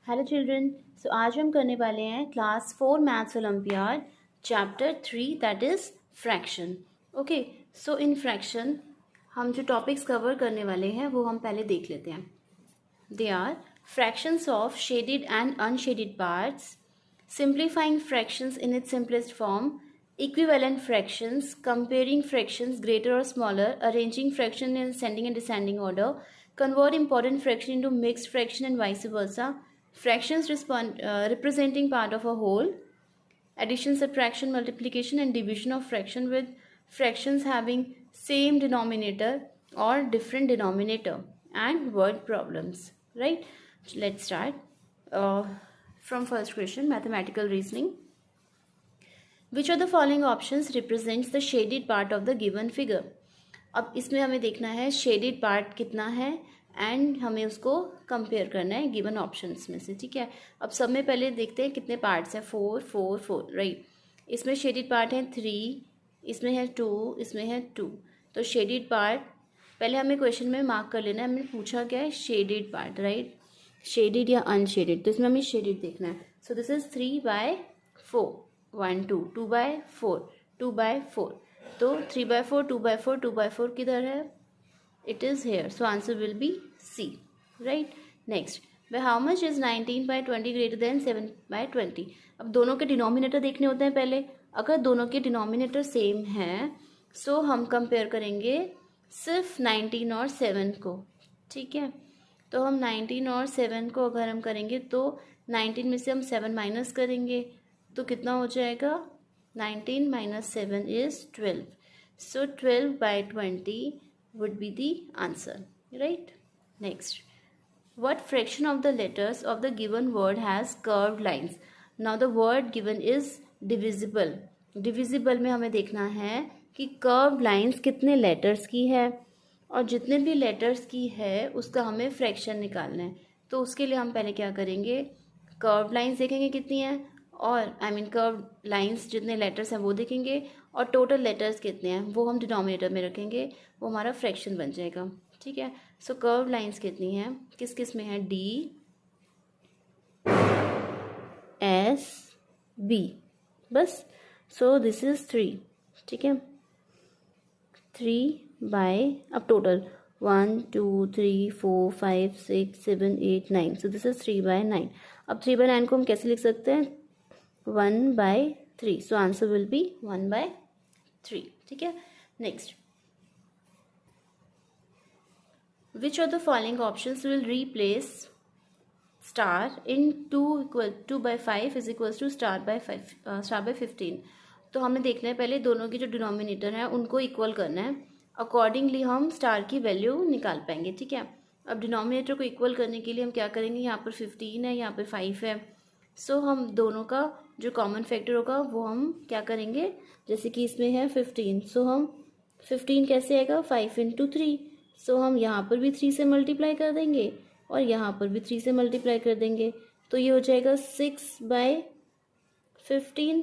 Hello children. सो आज हम करने वाले हैं class 4 maths olympiad chapter 3 that is fraction. Okay, so in fraction हम जो टॉपिक्स कवर करने वाले हैं वो हम पहले देख लेते हैं। They are fractions of shaded and unshaded parts, simplifying fractions in its simplest form, equivalent fractions, comparing fractions greater or smaller, arranging fraction in ascending and descending order, convert important fraction into mixed fraction and vice versa, fractions representing part of a whole, addition, subtraction, multiplication and division of fraction with fractions having same denominator or different denominator, and word problems. Right? So let's start. From first question, mathematical reasoning. Which of the following options represents the shaded part of the given figure? अब इसमें हमें देखना है shaded part कितना है and हमें उसको compare करना है गिवन ऑप्शंस में से। ठीक है, अब सब में पहले देखते हैं कितने पार्ट्स हैं। 4 4 4 राइट। इसमें शेडेड पार्ट है 3, इसमें है 2, इसमें है 2। तो शेडेड पार्ट पहले हमें क्वेश्चन में मार्क कर लेना है। हमने पूछा क्या है, शेडेड पार्ट, राइट। शेडेड या अनशेडेड, तो इसमें हमें शेडेड देखना है। So this is 3/4 1 2 2/4 2/4। तो 3/4 2/4 2/4 किधर है, it is here. So answer will be C, right. Next, way how much is 19/20 greater than 7/20। अब दोनों के डिनोमिनेटर देखने होते हैं पहले। अगर दोनों के डिनोमिनेटर सेम हैं सो हम कंपेयर करेंगे सिर्फ 19 और 7 को। ठीक है, तो हम 19 और 7 को अगर हम करेंगे तो 19 में से हम 7 माइनस करेंगे तो कितना हो जाएगा, 19 - 7 is 12। So 12/20 would be the answer, right? Next, what fraction of the letters of the given word has curved lines? Now the word given is divisible. Divisible में हमें देखना है कि curved lines कितने letters की है और जितने भी लेटर्स की है उसका हमें फ्रैक्शन निकालना है। तो उसके लिए हम पहले क्या करेंगे, कर्व लाइंस देखेंगे कितनी हैं, और कर्व लाइंस जितने लेटर्स हैं वो देखेंगे, और टोटल लेटर्स कितने हैं वो हम डिनोमिनेटर में रखेंगे, वो हमारा फ्रैक्शन बन जाएगा। ठीक है, सो कर्व लाइंस कितनी हैं, किस किस में है, D S B, बस। सो दिस इज 3। ठीक है, 3 बाय, अब टोटल 1 2 3 4 5 6 7 8 9। So this is 3/9। अब 3/9 को हम कैसे लिख सकते हैं, 1/3। So answer will be 1/3। ठीक है, next, which of the following options will replace star in 2/5 is equals to स्टार/15। तो हमें देखना है पहले दोनों की जो डिनोमिनेटर है उनको इक्वल करना है, अकॉर्डिंगली हम स्टार की वैल्यू निकाल पाएंगे। ठीक है, अब डिनोमिनेटर को इक्वल करने के लिए हम क्या करेंगे, यहाँ पर 15 है, यहाँ पर 5 है। सो हम दोनों का जो कॉमन फैक्टर होगा वो हम क्या करेंगे, जैसे कि इसमें है 15, सो हम 15 कैसे आएगा, 5 × 3। सो हम यहाँ पर भी 3 से मल्टीप्लाई कर देंगे और यहाँ पर भी 3 से मल्टीप्लाई कर देंगे, तो ये हो जाएगा 6/15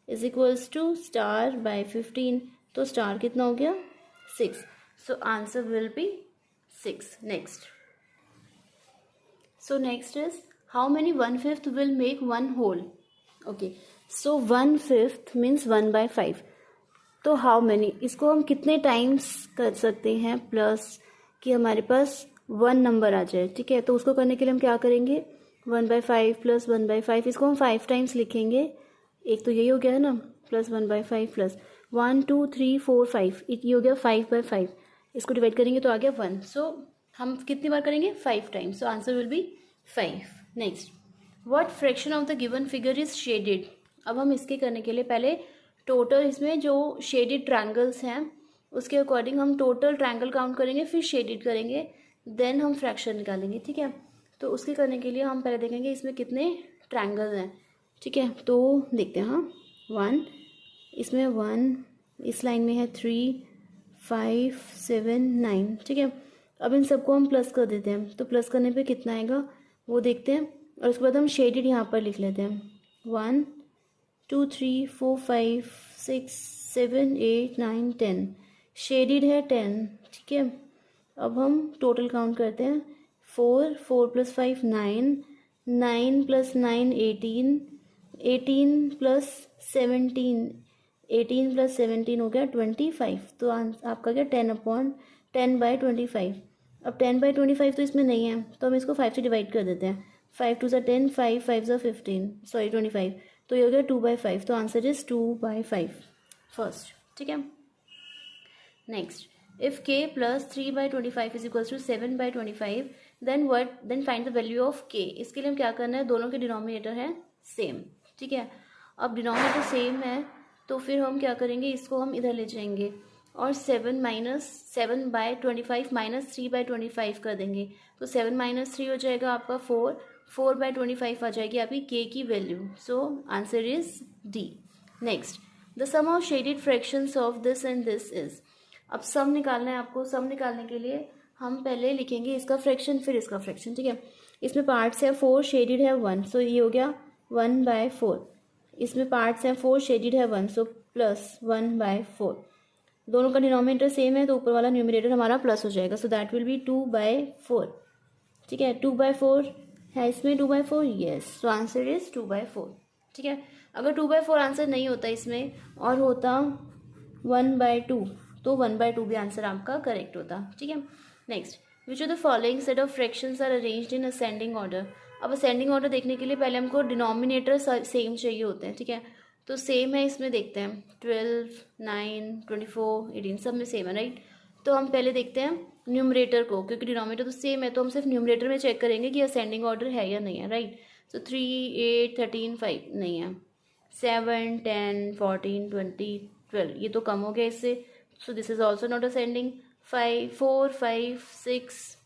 इज इक्वल्स टू स्टार/15। तो स्टार कितना हो गया, 6। So answer will be 6। Next, so next is how many 1/5 will make 1 whole. Okay, so 1/5 means 1/5। तो हाउ मेनी, इसको हम कितने टाइम्स कर सकते हैं, प्लस कि हमारे पास 1 नंबर आ जाए। ठीक है, तो उसको करने के लिए हम क्या करेंगे, 1/5 + 1/5, इसको हम 5 टाइम्स लिखेंगे। एक तो यही हो गया है ना, प्लस 1/5 प्लस 1 2 3 4 5, ये हो गया 5/5। इसको डिवाइड करेंगे तो आ गया 1। सो हम कितनी बार करेंगे, 5 times. So answer will B 5। Next, what fraction of the given figure is shaded. अब हम इसके करने के लिए पहले टोटल इसमें जो शेडेड ट्रायंगल्स हैं उसके अकॉर्डिंग हम टोटल ट्रायंगल काउंट करेंगे, फिर शेडेड करेंगे, देन हम फ्रैक्शन निकालेंगे। ठीक है, तो उसके करने के लिए हम पहले देखेंगे इसमें कितने ट्रायंगल्स हैं। ठीक है, तो देखते हैं। हाँ, 1, इसमें 1, इस लाइन में है 3 5 7 9। ठीक है, अब इन सबको हम प्लस कर देते हैं, तो प्लस करने पे कितना आएगा वो देखते हैं, और उसके बाद हम शेडेड यहाँ पर लिख लेते हैं। 1 2 3 4 5 6 7 8 9 10, शेडेड है 10। ठीक है, अब हम टोटल काउंट करते हैं, 4 4 + 5 9 9 प्लस 9 18, 18 प्लस 17, 18 प्लस 17 हो गया 25। तो आपका क्या 10/10/25। अब 10/25 तो इसमें नहीं है, तो हम इसको 5 से डिवाइड कर देते हैं। 5 2 10, 5 5 15, सॉरी 25। तो ये हो गया 2/5। तो आंसर इज 2/5 फर्स्ट। ठीक है। Next, if k plus 3/25 is equals to 7/25, then find the value of k। इसके लिए हम क्या करना है, दोनों के डिनोमिनेटर है सेम। ठीक है। अब डिनोमिनेटर सेम है तो फिर हम क्या करेंगे, इसको हम इधर ले जाएंगे और 7/25 माइनस 3/25 कर देंगे। तो 7 माइनस 3 हो जाएगा आपका 4, 4/25 आ जाएगी आपकी k की वैल्यू। So answer is D. Next, the sum of shaded fractions of this and this is. अब सम निकालना है आपको। सम निकालने के लिए हम पहले लिखेंगे इसका फ्रैक्शन फिर इसका फ्रैक्शन। ठीक है। इसमें पार्ट्स है 4, शेडेड है 1, सो ये हो गया 1/4। इसमें पार्ट्स हैं 4, शेडेड है 1, सो प्लस 1/4। दोनों का डिनोमिनेटर सेम है तो ऊपर वाला न्यूमरेटर हमारा प्लस हो जाएगा। So that will be 2/4। ठीक है। 2/4 है इसमें, 2/4 यस। So answer is 2/4। ठीक है। अगर 2/4 आंसर नहीं होता इसमें और होता 1/2 तो 1/2 भी आंसर आपका करेक्ट होता। ठीक है। Next, which of the following set of fractions are arranged in ascending order. अब असेंडिंग ऑर्डर देखने के लिए पहले हमको डिनोमिनेटर सेम चाहिए होते हैं। ठीक है। तो सेम है इसमें, देखते हैं 12 9 24 18 सब में सेम है राइट। तो हम पहले देखते हैं न्यूमरेटर को, क्योंकि डिनोमिनेटर तो सेम है तो हम सिर्फ न्यूमरेटर में चेक करेंगे कि असेंडिंग ऑर्डर है या नहीं है राइट। तो 3 8 13 5 नहीं है, 7 10 14 20 12 ये तो कम हो गया इससे। So this is also not ascending. 5 4 5 6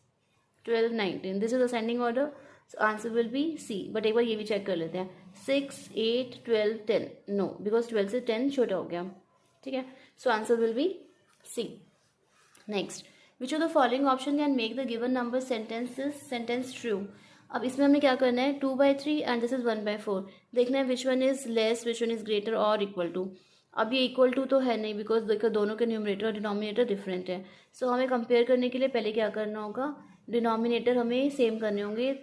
12 19 this is ascending order. So answer will be C. But एक बार ये भी चेक कर लेते हैं, 6 8 12 10 no, because 12 से 10 छोटा हो गया। ठीक है। So answer will be C. Next, which of the following option can make the given number sentence true। अब इसमें हमने क्या करना है, 2/3 एंड दिस इज 1/4। देखना है which one is less, which one is greater और इक्वल टू। अब ये इक्वल टू तो है नहीं, बिकॉज देखो दोनों के न्यूमरेटर और डिनोमिनेटर डिफरेंट है। सो हमें कंपेयर करने के लिए पहले क्या करना होगा, डिनोमिनेटर हमें सेम करने होंगे,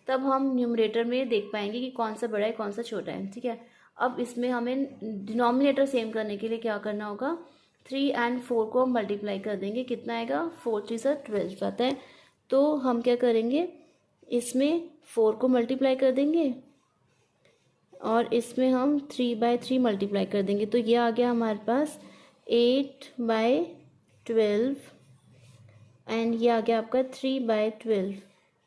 तब हम न्यूमरेटर में देख पाएंगे कि कौन सा बड़ा है कौन सा छोटा है। ठीक है। अब इसमें हमें डिनोमिनेटर सेम करने के लिए क्या करना होगा, 3 और 4 को हम मल्टीप्लाई कर देंगे। कितना आएगा, 4 3 से 12 आता है। तो हम क्या करेंगे, इसमें 4 को मल्टीप्लाई कर देंगे और इसमें हम 3/3 मल्टीप्लाई कर देंगे। तो ये आ गया हमारे पास 8/12 एंड ये आ गया आपका 3/12।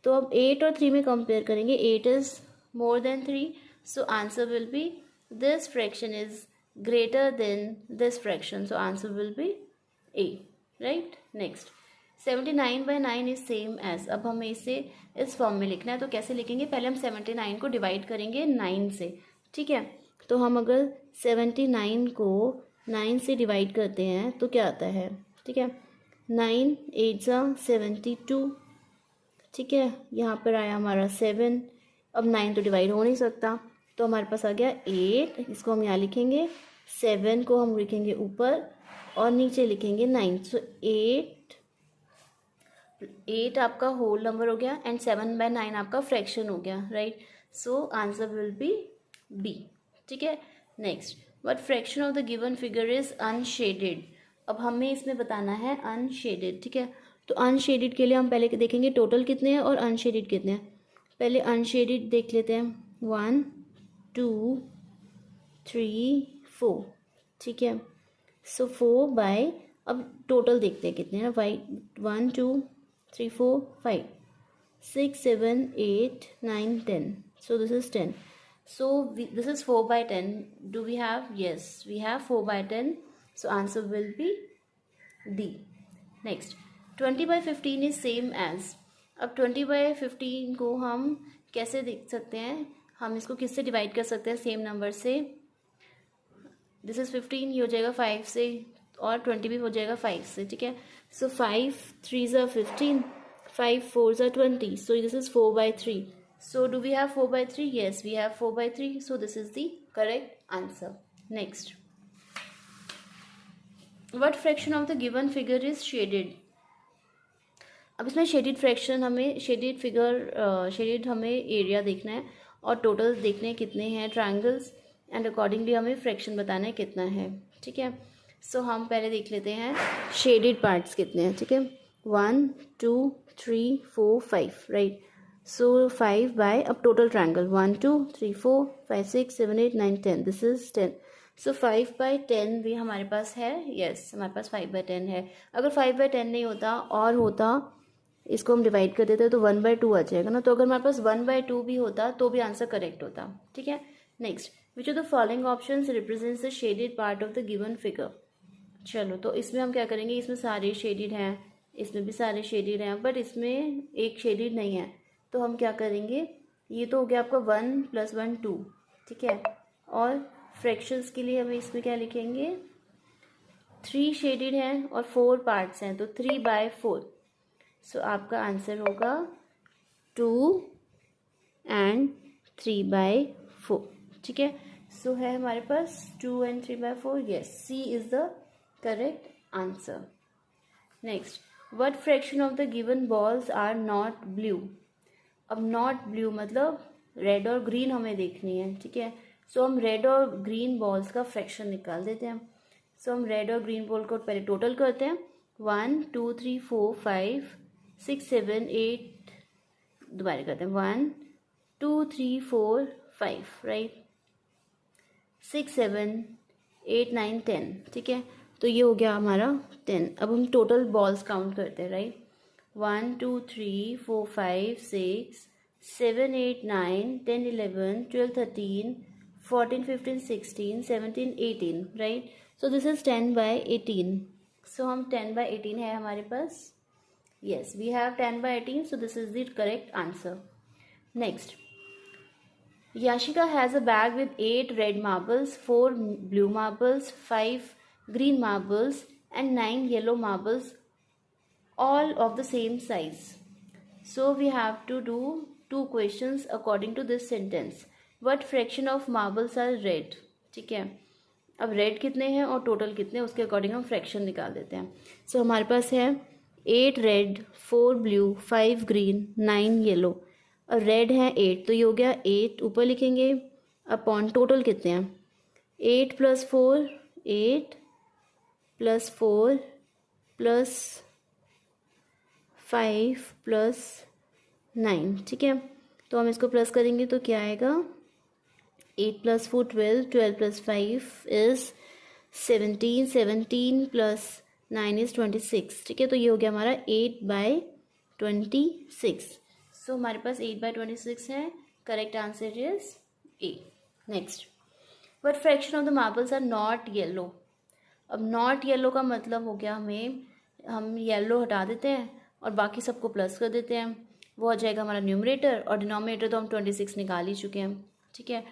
तो अब 8 और 3 में कंपेयर करेंगे, 8 is more than 3, so answer will be this fraction is greater than this fraction, so answer will be A right. Next, 79/9 is same as. अब हमें इसे इस फॉर्म में लिखना है। तो कैसे लिखेंगे, पहले हम 79 को डिवाइड करेंगे 9 से। ठीक है। तो हम अगर 79 को 9 से डिवाइड करते हैं तो क्या आता है, ठीक है, 9 8 72। ठीक है। यहाँ पर आया हमारा 7। अब 9 तो डिवाइड हो नहीं सकता तो हमारे पास आ गया 8, इसको हम यहाँ लिखेंगे, 7 को हम लिखेंगे ऊपर और नीचे लिखेंगे 9। सो 8 आपका होल नंबर हो गया एंड 7/9 आपका फ्रैक्शन हो गया right. So answer will be B. ठीक है। Next, what fraction of the given figure is unshaded. अब हमें इसमें बताना है अनशेडेड। ठीक है। तो अनशेडेड के लिए हम पहले देखेंगे टोटल कितने हैं और अनशेडेड कितने हैं। पहले अनशेडेड देख लेते हैं, 1 2 3 4। ठीक है। सो 4 अब टोटल देखते हैं कितने हैं, 1 2 3 4 5 6 7 8 9 10, so this is 10. So this is 4/10. Do we have? Yes, we have 4/10. So answer will be D. Next, 20/15 is same as। अब 20/15 को हम कैसे देख सकते हैं, हम इसको किससे डिवाइड कर सकते हैं, सेम नंबर से। दिस इज 15, ये हो जाएगा 5 से और 20 भी हो जाएगा 5 से। ठीक है। सो 5 3s are 15, 5 4s are 20, so this is 4/3. So do we have 4/3? Yes, we have 4/3, so this is the correct answer. Next, what fraction of the given figure is shaded? अब इसमें शेडिड फ्रैक्शन हमें shaded हमें area देखना है और total देखने कितने हैं ट्रायंगल्स, एंड अकॉर्डिंगली हमें फ्रैक्शन बताना है कितना है। ठीक है, सो हम पहले देख लेते हैं शेडिड पार्ट्स कितने हैं। ठीक है, 1 2 3 4 5, राइट। सो 5 बाय, अब टोटल ट्रायंगल 1 2 3 4 5 6 7 8 9 10, दिस इज 10। सो 5/10 भी हमारे पास है। यस, हमारे पास 5/10 है। अगर 5/10 नहीं होता और होता, इसको हम डिवाइड कर देते तो 1/2 आ जाएगा ना। तो अगर हमारे पास 1/2 भी होता तो भी आंसर करेक्ट होता। ठीक है, next, which of the following options represents the shaded part of the given figure. चलो, तो इसमें हम क्या करेंगे, इसमें सारे शेडेड हैं, इसमें भी सारे शेडेड हैं, बट इसमें एक शेडेड नहीं है। तो हम क्या करेंगे, ये तो हो गया आपका 1 + 1 2। ठीक है, और फ्रैक्शंस के लिए हमें इसमें क्या लिखेंगे, 3 शेडेड हैं और 4 पार्ट्स हैं, तो 3/4। सो आपका आंसर होगा 2 एंड 3/4। ठीक है, सो है हमारे पास 2 and 3/4। Yes, C is the correct answer. Next, what fraction of the given balls are not blue. अब नॉट ब्लू मतलब रेड और ग्रीन हमें देखनी है। ठीक है, सो हम रेड और ग्रीन बॉल्स का फ्रैक्शन निकाल देते हैं। सो हम रेड और ग्रीन बॉल को पहले टोटल करते हैं, 1 2 3 4 5 6 7 8, दोबारा करते हैं, 1 2 3 4 5, राइट, 6 7 8 9 10। ठीक है, तो ये हो गया हमारा 10। अब हम टोटल बॉल्स काउंट करते हैं, right, 1 2 3 4 5 6 7 8 9 10 11 12 13 14 15 16 17 18, right. So this is 10/18। सो हम 10/18 है हमारे पास। Yes, we have 10/18, so this is the correct answer. Next, Yashika has a bag with 8 red marbles, 4 blue marbles, 5 green marbles, and 9 yellow marbles, all of the same size. So we have to do 2 questions according to this sentence. What fraction of marbles are red? ठीक है, अब red कितने हैं और total कितने, उसके according हम fraction निकाल देते हैं। सो हमारे पास है 8 रेड, 4 ब्लू, 5 ग्रीन, 9 येलो। और रेड है 8, तो ये हो गया 8 ऊपर लिखेंगे अपॉन टोटल कितने हैं, 8 + 4 8 + 4 + 5 + 9। ठीक है, तो हम इसको प्लस करेंगे तो क्या आएगा, 8 + 4 12, 12 + 5 is 17, 17 + 9 is 26। ठीक है, तो ये हो गया हमारा 8/26। सो हमारे पास 8/26 है। Correct answer is A. Next, what fraction of the marbles are not yellow. अब नॉट येलो का मतलब हो गया, हम येलो हटा देते हैं और बाकी सबको प्लस कर देते हैं, वो हो जाएगा हमारा न्यूमरेटर, और डिनोमिनेटर तो हम 26 निकाल ही चुके हैं। ठीक है,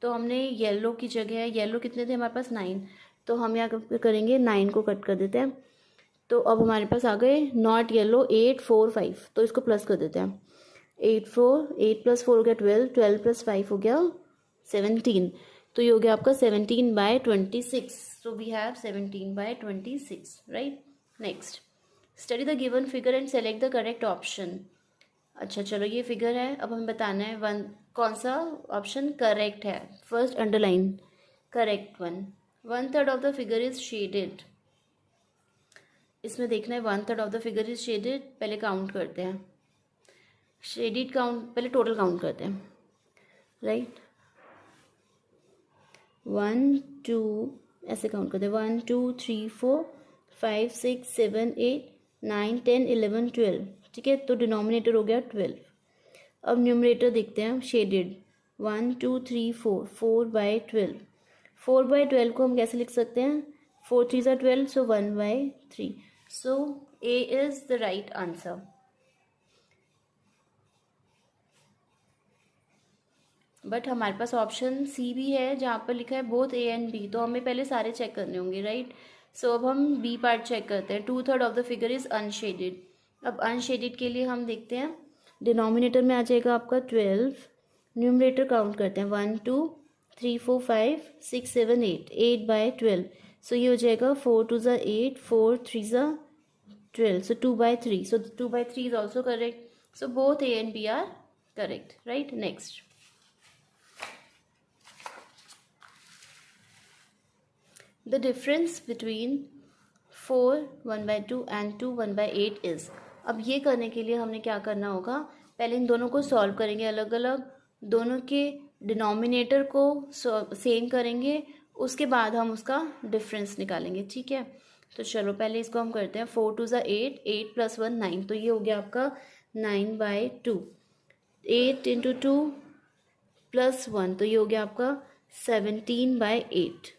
तो हमने येलो की जगह, येलो कितने थे हमारे पास 9, तो हम यहाँ करेंगे 9 को कट कर देते हैं। तो अब हमारे पास आ गए नॉट येलो 8 4 5, तो इसको प्लस कर देते हैं, 8 + 4 हो गया 12, 12 + 5 हो गया 17, तो ये हो गया आपका 17/26। So we have 17/26, right. Next, study the given figure and select the correct option. अच्छा चलो, ये फिगर है, अब हमें बताना है कौन सा ऑप्शन करेक्ट है। First underline correct one. 1/3 of the figure is shaded. इसमें देखना है 1/3 of the figure is shaded. पहले काउंट करते हैं, शेडेड काउंट, पहले टोटल काउंट करते हैं, राइट। 1 2 ऐसे काउंट करते हैं, 1 2 3 4 5 6 7 8 9 10 11 12। ठीक है, तो डिनोमिनेटर हो गया 12। अब न्यूमरेटर देखते हैं शेडेड, 1 2 3 4 4/12। 4/12 को हम कैसे लिख सकते हैं, 4 3 are 12, so 1/3। So A is the right answer. But हमारे पास ऑप्शन सी भी है जहाँ पर लिखा है बोथ ए एंड बी, तो हमें पहले सारे चेक करने होंगे, राइट। सो अब हम बी पार्ट चेक करते हैं। 2/3 of the figure is unshaded. अब अनशेडेड के लिए हम देखते हैं, डिनोमिनेटर में आ जाएगा आपका 12, न्यूमरेटर काउंट करते हैं, 1 2 3 4 5 6 7 8, 8/12। सो ये हो जाएगा 4 2 ज़ा 8, 4 3 ज़ा 12. So 2/3. So 2/3 is also correct. So both A and B are correct, right? Next. The difference between 4 1/2 and 2 1/8 is. अब ये करने के लिए हमने क्या करना होगा, पहले इन दोनों को सॉल्व करेंगे अलग अलग, दोनों के डिनोमिनेटर को सेम करेंगे, उसके बाद हम उसका डिफरेंस निकालेंगे, ठीक है। तो चलो पहले इसको हम करते हैं। 4 2 8, 8 + 1 9, तो ये हो गया आपका 9/2। 8 × 2 + 1, तो ये हो गया आपका 17/8,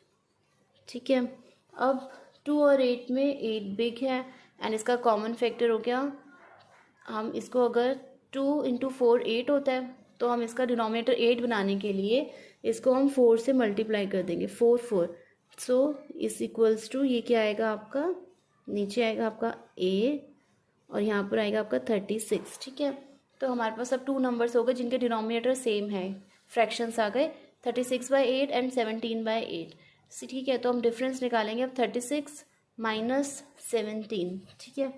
ठीक है। अब 2 और 8 में 8 बिग है एंड इसका कॉमन फैक्टर हो गया, हम इसको अगर 2 × 4 8 होता है, तो हम इसका डिनोमिनेटर 8 बनाने के लिए इसको हम 4 से मल्टीप्लाई कर देंगे, 4 4। सो इस इक्वल्स टू ये क्या आएगा आपका, नीचे आएगा आपका A और यहाँ पर आएगा आपका 36, ठीक है। तो हमारे पास अब 2 नंबर्स हो गए जिनके डिनोमिनेटर सेम है, फ्रैक्शंस आ गए 36/8 एंड 17/8, ठीक है। तो हम डिफरेंस निकालेंगे अब 36 - 17, ठीक है।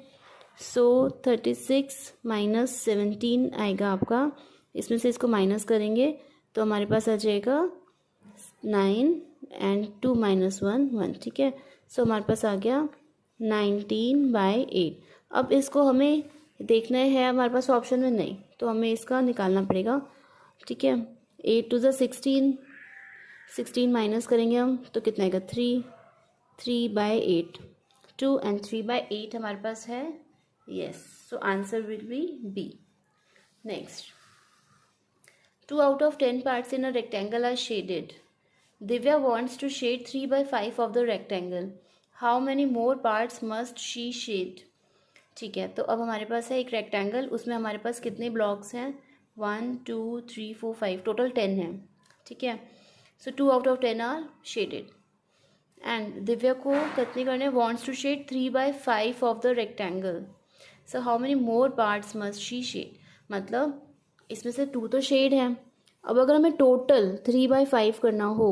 सो 36 - 17 आएगा आपका, इसमें से इसको माइनस करेंगे तो हमारे पास आ जाएगा 9 एंड 2 - 1 1, ठीक है। सो हमारे पास आ गया 19/8। अब इसको हमें देखना है, हमारे पास ऑप्शन में नहीं, तो हमें इसका निकालना पड़ेगा, ठीक है। 8 2 16, 16 माइनस करेंगे हम तो कितना आएगा 3, 3/8, 2 एंड 3/8 हमारे पास है, yes. So answer will be B. Next, 2 out of 10 parts in a rectangle are shaded. Divya wants to shade 3/5 of the rectangle. How many more parts must she shade? ठीक है, तो अब हमारे पास है एक रेक्टेंगल, उसमें हमारे पास कितने ब्लॉक्स हैं, 1 2 3 4 5, टोटल 10 हैं, ठीक है। So 2 out of 10 are shaded and Divya को कितने करने, wants to shade 3/5 of the rectangle. So how many more parts must she shade, मतलब इसमें से 2 तो शेड हैं, अब अगर हमें टोटल 3/5 करना हो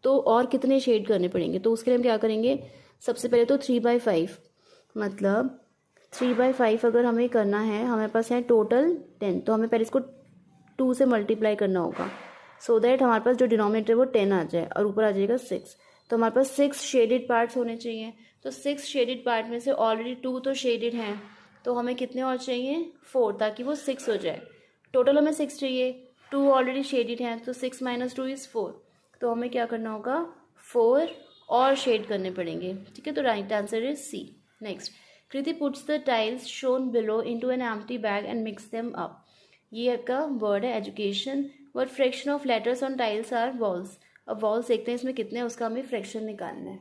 तो और कितने शेड करने पड़ेंगे, तो उसके लिए हम क्या करेंगे, सबसे पहले तो 3/5, मतलब 3/5 अगर हमें करना है, हमारे पास है टोटल 10, तो हमें पहले इसको 2 से मल्टीप्लाई करना होगा सो दैट हमारे पास जो डिनोमिनेटर है वो 10 आ जाए और ऊपर आ जाएगा 6। तो हमारे पास 6 शेडेड पार्ट्स होने चाहिए, तो 6 शेडेड पार्ट में से ऑलरेडी 2 तो शेडेड हैं, तो हमें कितने और चाहिए, 4, ताकि वो 6 हो जाए। टोटल हमें 6 चाहिए, 2 ऑलरेडी शेडेड हैं, तो 6 - 2 = 4, तो हमें क्या करना होगा, 4 और शेड करने पड़ेंगे, ठीक है। तो right answer is C. Next, Kriti puts the tiles shown below into an empty bag and mix them up. ये आपका वर्ड है education. What fraction of letters on tiles are vowels. अब वॉल्स देखते हैं इसमें कितने हैं, उसका हमें फ्रैक्शन निकालना है।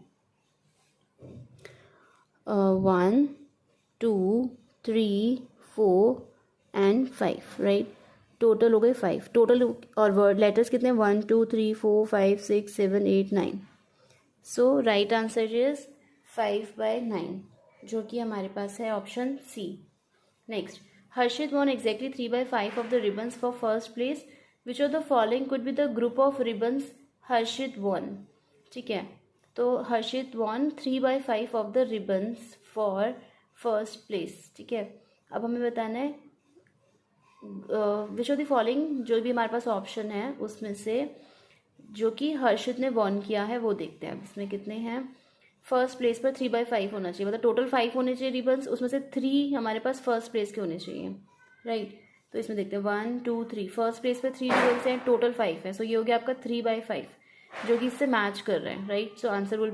1 2 3 4 एंड 5, राइट, टोटल हो गए 5 टोटल, और वर्ड लेटर्स कितने, 1 2 3 4 5 6 7 8 9। सो राइट आंसर इज 5/9, जो कि हमारे पास है option C. Next, Harshit won exactly 3/5 of the ribbons for first place. Which of the following could be the group of ribbons Harshit won? ठीक है, तो हर्षित won 3/5 of the ribbons for first place, ठीक है। अब हमें बताना है विच of the following, जो भी हमारे पास ऑप्शन है उसमें से जो कि हर्षित ने वॉन किया है वो देखते हैं। इसमें कितने हैं, फर्स्ट प्लेस पर 3/5 होना चाहिए, मतलब टोटल 5 होने चाहिए रिबन्स, उसमें से 3 हमारे पास फर्स्ट प्लेस के होने चाहिए, राइट। तो इसमें देखते हैं 1 2 3, फर्स्ट प्लेस पर 3 रिबन्स हैं, टोटल 5 है, सो ये हो गया आपका 3/5, जो कि इससे मैच कर रहे हैं, right. So answer will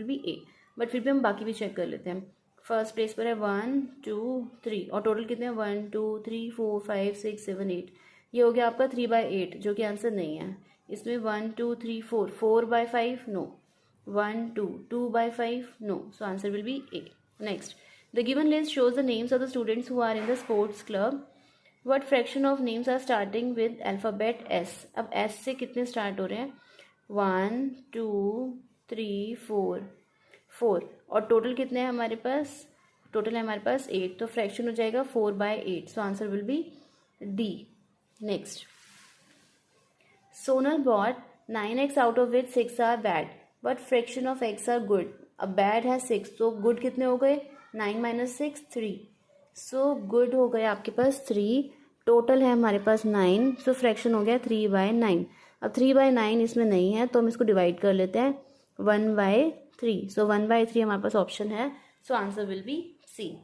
be A, but फिर भी हम बाकी भी चेक कर लेते हैं। फर्स्ट प्लेस पर है 1 2 3 और टोटल कितने हैं, 1 2 3 4 5 6 7 8, ये हो गया आपका 3/8, जो कि आंसर नहीं है। इसमें 1 2 3 4, 4/5 no, 1 2 2/5 no, so answer will be A. Next, the given list shows the names of the students who are in the sports club. What fraction of names are starting with alphabet S? अब S से कितने start हो रहे हैं, 1 2 3 4 4, और total कितने हैं हमारे पास, टोटल है हमारे पास 8, तो फ्रैक्शन हो जाएगा 4/8, सो answer will B D. Next, Sonal bought 9x out of which 6 are bad. What fraction of x are good? अब बैड है 6, तो गुड कितने हो गए, 9 माइनस 6 3। सो गुड हो गया आपके पास 3, टोटल है हमारे पास 9, सो फ्रैक्शन हो गया 3/9। अब 3/9 इसमें नहीं है तो हम इसको डिवाइड कर लेते हैं 1/3। सो 1/3 हमारे पास ऑप्शन है, so answer will be C.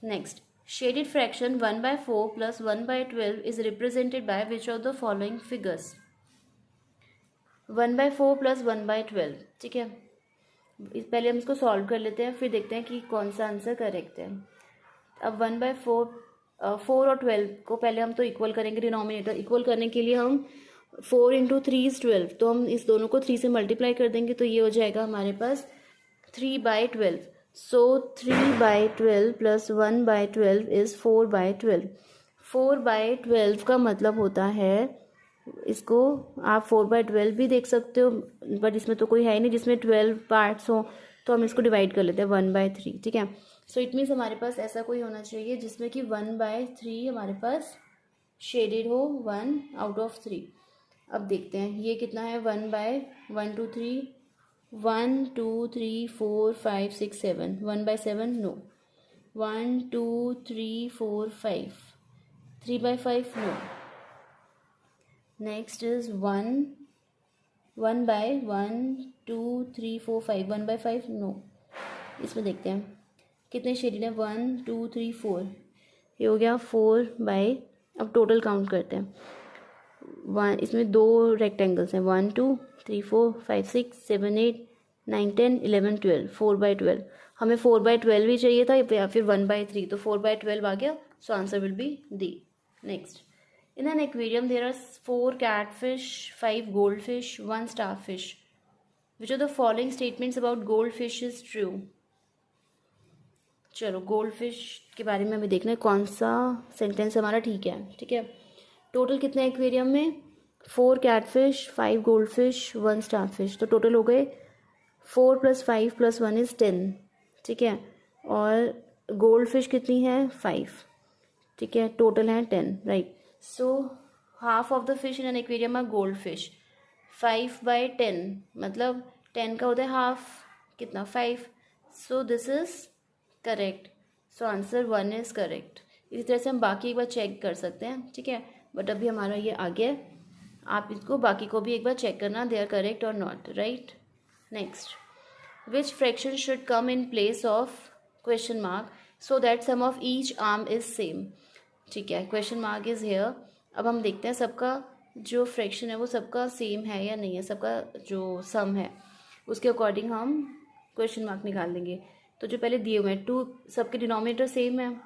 Next, shaded fraction 1/4 plus 1/12 is represented by which of the following figures? 1/4 plus 1/12, ठीक है। पहले हम इसको सॉल्व कर लेते हैं, फिर देखते हैं कि कौन सा आंसर करेक्ट है। अब 1/4 4 और 12 को पहले हम तो इक्वल करेंगे, डिनोमिनेटर इक्वल करने के लिए हम 4 × 3 = 12, तो हम इस दोनों को 3 से मल्टीप्लाई कर देंगे तो ये हो जाएगा हमारे पास 3/12। सो 3/12 प्लस 1/12 इज़ 4/12। 4/12 का मतलब होता है, इसको आप 4/12 भी देख सकते हो, बट इसमें तो कोई है ही नहीं जिसमें 12 पार्ट्स हो, तो हम इसको डिवाइड कर लेते हैं 1/3, ठीक है। सो इट मीन्स हमारे पास ऐसा कोई होना चाहिए जिसमें कि 1/3 हमारे पास शेडेड हो, 1 आउट ऑफ 3। अब देखते हैं ये कितना है, 1/1 2 3 1 2 3 4 5 6 7 1/7 no, 1 2 3 4 5 3/5 no. Next is 1/1 2 3 4 5 1/5 no. इसमें देखते हैं कितने शेडेड है, 1 2 3 4, ये हो गया 4 अब टोटल काउंट करते हैं। 1, इसमें 2 रेक्टेंगल्स हैं, 1 2 3 4 5 6 7 8 9 10 11 12, 4/12। हमें 4/12 ही चाहिए था या फिर 1/3, तो 4/12 आ गया, so answer will be D. Next, in an aquarium there are 4 catfish 5 goldfish 1 starfish, which of the following statements about goldfish is true? चलो गोल्डफिश के बारे में हमें देखना है कौन सा सेंटेंस हमारा ठीक है, ठीक है। टोटल कितने एक्वेरियम में, 4 कैटफिश 5 गोल्डफिश 1 स्टारफिश, तो टोटल हो गए 4 + 5 + 1 इज़ 10, ठीक है। और गोल्ड फिश कितनी है, 5, ठीक है, टोटल है 10, right. So half of the fish in an aquarium are gold fish. 5/10 मतलब 10 का होता है हाफ, कितना, 5। So this is correct, so answer 1 is correct. इसी तरह से हम बाकी एक बार चेक कर सकते हैं, ठीक है, बट अभी हमारा ये आ गया, आप इसको बाकी को भी एक बार चेक करना, दे आर करेक्ट और not, right. Next, which fraction should come in place of question mark so that sum of each arm is same? ठीक है, क्वेश्चन मार्क इज हेयर। अब हम देखते हैं सबका जो फ्रैक्शन है वो सबका सेम है या नहीं है, सबका जो सम है उसके अकॉर्डिंग हम क्वेश्चन मार्क निकाल देंगे। तो जो पहले दिए हुए हैं 2, सबके डिनोमिनेटर सेम है,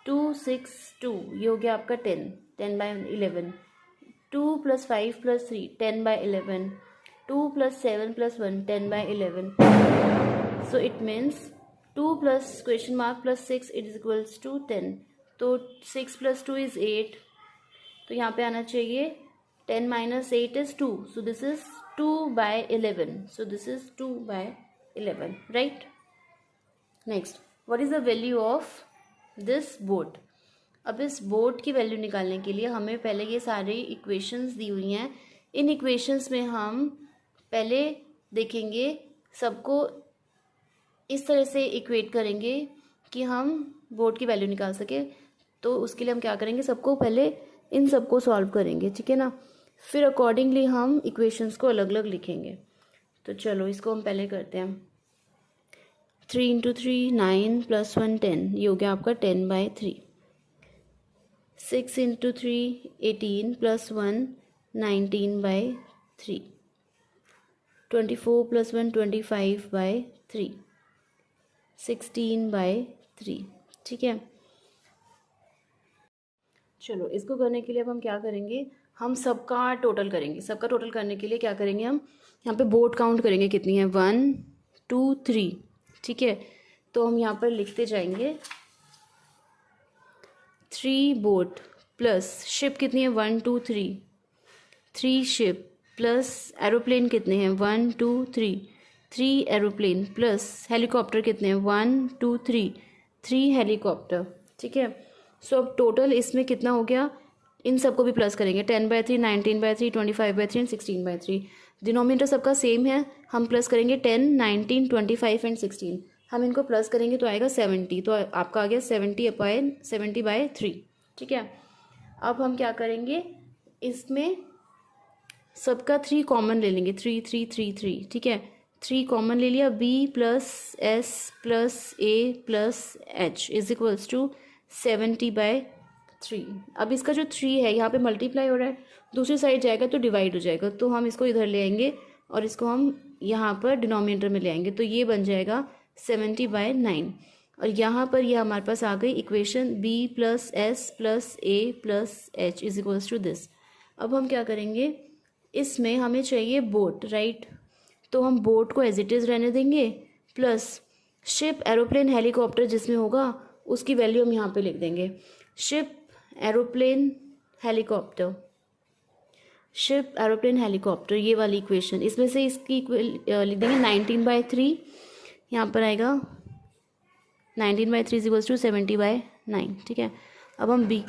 2 6 2, ये हो गया आपका 10 10/11, 2 + 5 + 3 10/11, 2 + 7 + 1 10/11, so it means 2 plus question mark plus 6 it is equals to 10, तो 6 + 2 is 8, तो यहाँ पे आना चाहिए 10 - 8 is 2, so this is 2/11, so this is 2/11, right. Next, what is the value of this boat? अब इस बोट की वैल्यू निकालने के लिए हमें पहले ये सारी इक्वेशंस दी हुई हैं, इन इक्वेशंस में हम पहले देखेंगे सबको इस तरह से इक्वेट करेंगे कि हम बोट की वैल्यू निकाल सके। तो उसके लिए हम क्या करेंगे, सबको पहले इन सबको सॉल्व करेंगे, ठीक है ना, फिर अकॉर्डिंगली हम इक्वेशंस को अलग अलग लिखेंगे। तो चलो इसको हम पहले करते हैं। 3 × 3 9 + 1 10, ये हो गया आपका 10/3। 6 × 3 18 + 1 19/3, 24 + 1 25/3, 16/3, ठीक है। चलो इसको करने के लिए अब हम क्या करेंगे, हम सबका टोटल करेंगे। सबका टोटल करने के लिए क्या करेंगे, हम यहाँ पे बोट काउंट करेंगे कितनी है, 1 2 3, ठीक है। तो हम यहाँ पर लिखते जाएंगे 3 बोट प्लस शिप कितनी है, 1 2 3, 3 शिप प्लस एरोप्लेन कितने हैं, 1 2 3, 3 एरोप्लेन प्लस हेलीकॉप्टर कितने हैं, 1 2 3, 3 हेलीकॉप्टर, ठीक है। सो अब टोटल इसमें कितना हो गया, इन सबको भी प्लस करेंगे, 10/3 19/3 25/3 एंड 16/3। डिनोमिनेटर सबका सेम है, हम प्लस करेंगे 10 19 25 एंड 16। हम इनको प्लस करेंगे तो आएगा 70, तो आपका आ गया 70/3, ठीक है। अब हम क्या करेंगे, इसमें सबका 3 कॉमन ले लेंगे, 3 3 3 3, ठीक है। 3 कॉमन ले लिया, b plus s plus a plus h is equals to 70/3। अब इसका जो 3 है यहाँ पे मल्टीप्लाई हो रहा है, दूसरी साइड जाएगा तो डिवाइड हो जाएगा, तो हम इसको इधर ले आएंगे और इसको हम यहाँ पर डिनोमिनेटर में ले आएंगे, तो ये बन जाएगा 70/9। और यहाँ पर ये हमारे पास आ गई equation b plus s plus a plus h is equals to this. अब हम क्या करेंगे, इसमें हमें चाहिए बोट, राइट, तो हम बोट को एज इट इज़ रहने देंगे, प्लस शिप एरोप्लेन हेलीकॉप्टर जिसमें होगा उसकी वैल्यू हम यहाँ पे लिख देंगे, ship aeroplane helicopter, ship aeroplane helicopter, ये वाली इक्वेशन। इसमें से इसकी लिख देंगे 19/3, यहाँ पर आएगा 19/3 इज इक्वल्स टू 70/9, ठीक है। अब हम b,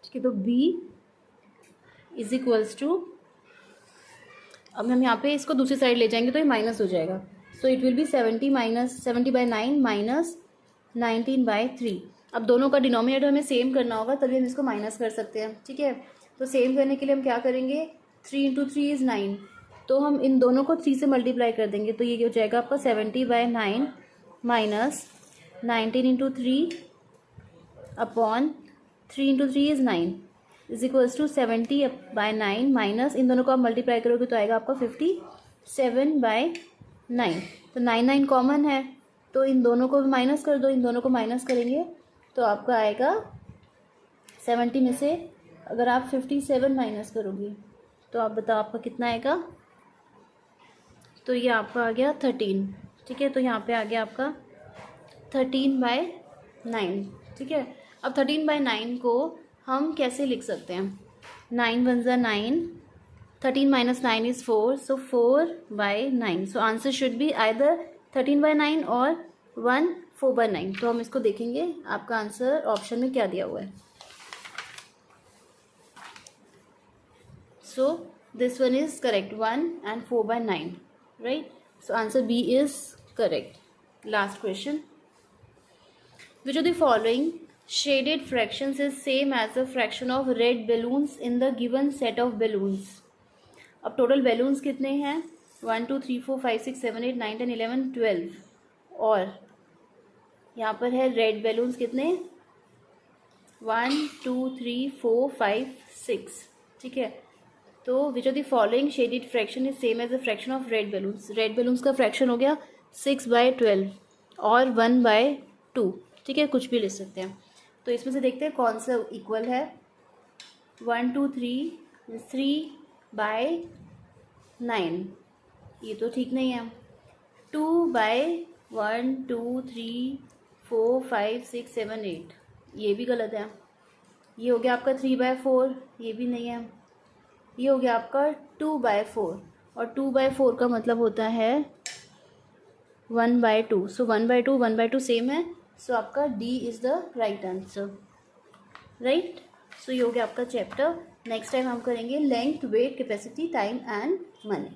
ठीक है, तो b इज इक्वल्स टू, अब हम यहाँ पे इसको दूसरी साइड ले जाएंगे तो ये माइनस हो जाएगा, so it will be 70/9 minus 19/3। अब दोनों का डिनोमिनेटर हमें सेम करना होगा तभी हम इसको माइनस कर सकते हैं, ठीक है। तो सेम करने के लिए हम क्या करेंगे, 3 × 3 इज़ 9, तो हम इन दोनों को 3 से मल्टीप्लाई कर देंगे, तो ये हो जाएगा आपका 70/9 minus 19 × 3 upon 3 × 3 is 9 is equals to 70/9 minus, इन दोनों को आप मल्टीप्लाई करोगे तो आएगा आपका 57/9। तो 9 कॉमन है, तो इन दोनों को माइनस कर दो, इन दोनों को माइनस करेंगे तो आपका आएगा 70 में से अगर आप 57 माइनस करोगे तो आप बताओ आपका कितना आएगा, तो ये आपका आ गया 13, ठीक है। तो यहाँ पे आ गया आपका 13/9, ठीक है। अब 13/9 को हम कैसे लिख सकते हैं, 9 × 1 = 9, 13 - 9 is 4, so 4/9, so answer should be either 13/9 और 1 4/9। तो हम इसको देखेंगे आपका आंसर ऑप्शन में क्या दिया हुआ है। So this one is correct, 1 and 4/9, right. So answer B is correct. Last question, which of the following shaded fractions is same as the fraction of red balloons in the given set of balloons। अब total balloons कितने हैं, 1 2 3 4 5 6 7 8 9 10 11 12, और यहाँ पर है red balloons कितने, 1 2 3 4 5 6, ठीक है। तो which of the following shaded fraction is same as the fraction of red balloons. Red balloons का फ्रैक्शन हो गया 6/12 और 1/2, ठीक है, कुछ भी ले सकते हैं। तो इसमें से देखते हैं कौन सा इक्वल है, 1 2 3 3/9, ये तो ठीक नहीं है। 2/1 2 3 4 5 6 7 8, ये भी गलत है। ये हो गया आपका 3/4, ये भी नहीं है। ये हो गया आपका 2/4, और 2/4 का मतलब होता है 1/2, सो 1/2 1/2 सेम है, सो आपका D is the right answer, right. So ये हो गया आपका चैप्टर। नेक्स्ट टाइम हम करेंगे length, weight, capacity, time and money.